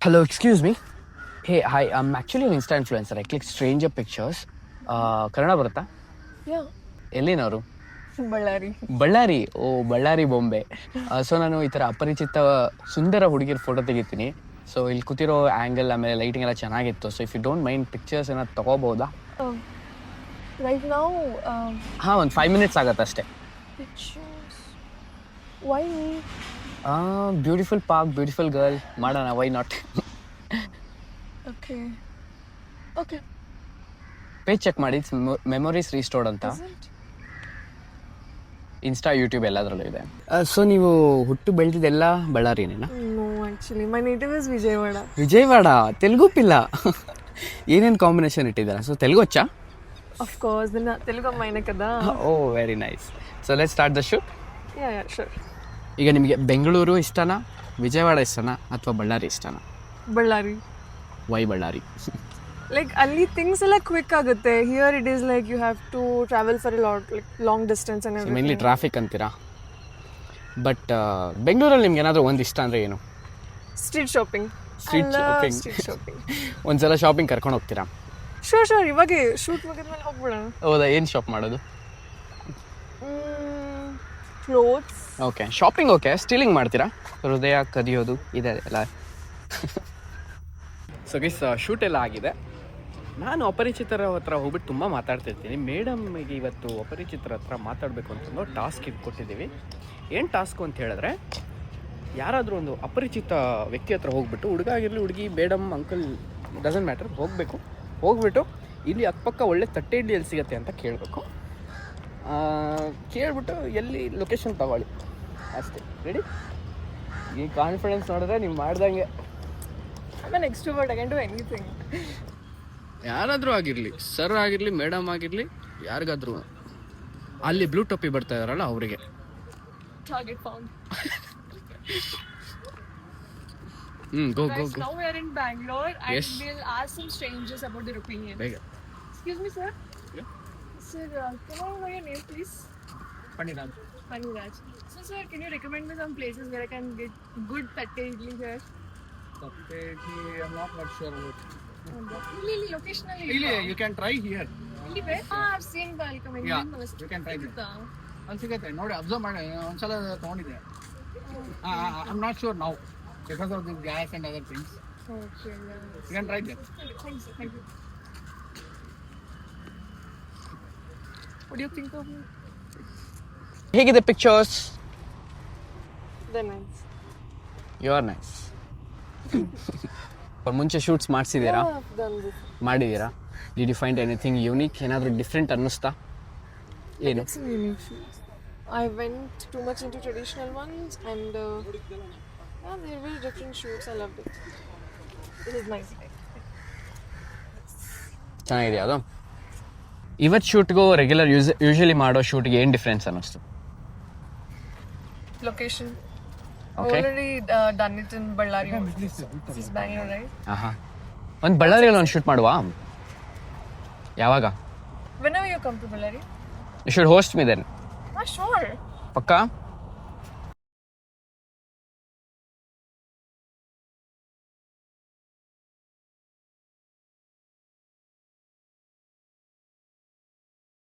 Hello, excuse me. Hey, hi. I'm actually an Insta influencer. I click stranger pictures. Kannada ಬರುತ್ತಾ? ಯಾ ಎಲ್ಲಿನವರು? ಬಳ್ಳಾರಿ. ಬಳ್ಳಾರಿ. ಓ, ಬಳ್ಳಾರಿ ಬೊಂಬೆ. So ನಾನು ಈ ಥರ ಅಪರಿಚಿತ ಸುಂದರ ಹುಡುಗಿರ ಫೋಟೋ ತೆಗಿತೀನಿ. ಸೊ ಇಲ್ಲಿ ಕೂತಿರೋ ಆ್ಯಂಗಲ್ ಆಮೇಲೆ ಲೈಟಿಂಗ್ ಎಲ್ಲ ಚೆನ್ನಾಗಿತ್ತು. So if you don't mind pictures ಏನಾದ್ರು ತಗೋಬೋದಾ? ರೈಟ್ ನಾವು ಹಾಂ, ಒಂದು 5 minutes ಆಗತ್ತೆ ಅಷ್ಟೇ. Pictures why beautiful park, beautiful girl, ಮಾಡೋಣ, why not? Okay okay page check ಮಾಡಿ, ಮೆಮೊರೀಸ್ ರೀಸ್ಟೋರ್ಡ್ ಅಂತ. ಇನ್ಸ್ಟಾ, ಯೂಟ್ಯೂಬ್ ಎಲ್ಲದರಲ್ಲೂ ಇದೆ. ಸೊ ನೀವು ಹುಟ್ಟು ಬೆಳೆದಿದ್ದೆಲ್ಲ ಬಳ್ಳಾರಿನೇನಾ? No actually my native is Vijayawada. Vijayawada, Telugu ಪಿಲ್ಲ. ಏನೇನು ಕಾಂಬಿನೇಷನ್ ಇಟ್ಟಿದ್ದಾರೆ? ಸೊ ತೆಲುಗು వచ్చా? ಆಫ್ ಕೋರ್ಸ್ ನನ್ನ ತೆಲುಗು ಅಮ್ಮಾಯಿನೇ కదా. Oh, very nice. So let's start the shoot. Yeah sure. ಈಗ ನಿಮಗೆ ಬೆಂಗಳೂರು ಇಷ್ಟನಾ, ವಿಜಯವಾಡ ಇಷ್ಟನಾ, ಅಥವಾ ಬಳ್ಳಾರಿ ಇಷ್ಟನಾ? ಬಳ್ಳಾರಿ. ವೈ ಬಳ್ಳಾರಿ? ಲೈಕ್ ಅಲ್ಲಿ ಥಿಂಗ್ಸ್ ಎಲ್ಲ ಕ್ವಿಕ್ ಆಗುತ್ತೆ. Here it is like you have to travel for a lot, like long distance and mainly traffic ಅಂತೀರಾ. ಬಟ್ ಬೆಂಗಳೂರಲ್ಲಿ ನಿಮ್ಗೆ ಏನಾದರೂ ಒಂದು ಇಷ್ಟ ಅಂದರೆ ಏನು? Street shopping. Street shopping. Street shopping. ಒಂದ್ಸಲ ಶಾಪಿಂಗ್ ಕರ್ಕೊಂಡು ಹೋಗ್ತೀರಾ? ಶೋರ್ ಇವಾಗ ಶೂಟ್ ಮುಗಿದ್ಮೇಲೆ ಹೋಗ್ಬಿಡೋಣ. ಹೌದಾ? ಏನು ಶಾಪ್ ಮಾಡೋದು? Clothes. Okay, shopping okay. Stealing ಮಾಡ್ತೀರಾ? ಹೃದಯ ಕದಿಯೋದು ಇದೆ ಎಲ್ಲ. ಸೊ ಗೈಸ್, ಶೂಟ್ ಎಲ್ಲ ಆಗಿದೆ. ನಾನು ಅಪರಿಚಿತರ ಹತ್ರ ಹೋಗ್ಬಿಟ್ಟು ತುಂಬ ಮಾತಾಡ್ತಿರ್ತೀನಿ. ಮೇಡಮ್ಗೆ ಇವತ್ತು ಅಪರಿಚಿತರ ಹತ್ರ ಮಾತಾಡಬೇಕು ಅಂತಂದು ಟಾಸ್ಕ್ ಇದು ಕೊಟ್ಟಿದ್ದೀವಿ. ಏನು ಟಾಸ್ಕು ಅಂತ ಹೇಳಿದ್ರೆ, ಯಾರಾದರೂ ಒಂದು ಅಪರಿಚಿತ ವ್ಯಕ್ತಿ ಹತ್ರ ಹೋಗ್ಬಿಟ್ಟು, ಹುಡುಗ ಆಗಿರಲಿ ಹುಡುಗಿ, ಮೇಡಮ್, ಅಂಕಲ್, ಡಸಂಟ್ ಮ್ಯಾಟರ್, ಹೋಗ್ಬಿಟ್ಟು ಇಲ್ಲಿ ಅಕ್ಕಪಕ್ಕ ಒಳ್ಳೆ ತಟ್ಟೆ ಇಡ್ಲಿ ಎಲ್ಲಿ ಸಿಗುತ್ತೆ ಅಂತ ಕೇಳಬೇಕು. ಕೇಳ್ಬಿಟ್ಟು ಎಲ್ಲಿ ಲೊಕೇಶನ್ ತಗೊಳ್ಳಿ ಅಷ್ಟೇ. ರೆಡಿ? ಈ ಕಾನ್ಫಿಡೆನ್ಸ್ ನೋಡಿದ್ರೆ ನೀವು ಮಾಡ್ದಂಗೆ. I'm an extrovert, I can do anything. ಯಾರಾದರೂ ಆಗಿರಲಿ, ಸರ್ ಆಗಿರಲಿ, ಮೇಡಮ್ ಆಗಿರಲಿ, ಯಾರಿಗಾದ್ರೂ ಅಲ್ಲಿ ಬ್ಲೂ ಟೊಪ್ಪಿ ಬರ್ತಾ ಇದಾರಲ್ಲ ಅವರಿಗೆ. Target found. Go. Now we are in Bangalore and Yes. we'll ask some strangers about their opinion. ಬೇಗ. Excuse me, sir. Yeah. Sir, can I know your name, please? Paniraj. Paniraj. So, sir, can you recommend me some places where I can get good tatte idli here? I'm not sure about Really, locationally. Really, you can try here. Really, where? I've seen Balcom. Yeah, you can try it. ಅಲ್ಲಿ ಸಿಗುತ್ತೆ ನೋಡಿ, observe ಮಾಡಿ. ಒಂದ್ಸಲ ತೊಗೊಂಡಿದ್ದೆ. I'm not sure now because of the gas and other things. Okay. You can try that. Thanks. Thank you. What do you think of me? ಹೇಗಿದೆ pictures? They're nice. You are nice. ಮುಂಚೆ shoots ಮಾಡಿಸಿದ್ದೀರಾ? Yeah, I've done this. ಮಾಡಿದ್ದೀರಾ? Did you find anything unique? ಏನಾದರೂ different ಅನ್ನಿಸ್ತಾ? ಏನು? It's a unique shoot. I went too much into traditional ones and yeah, they're very different shoots. I loved it. This is nice. ಚೆನ್ನಾಗಿದೆಯಾ ಅದು? ಇವತ್ತು ಶೂಟ್ಗೂ regular usually ಮಾಡೋ ಶೂಟ್ಗೆ ಏನು difference ಅನ್ನಿಸ್ತು? Location. Okay. Already done it in Ballari. This is Bangalore, right? ಆಹಾ, ಒಂದು ಬಳ್ಳಾರಿಯಲ್ಲಿ ಒಂದು ಶೂಟ್ ಮಾಡುವಾ? ಯಾವಾಗ? Whenever you come to Ballari. You should host me then. Sure. ಪಕ್ಕಾ?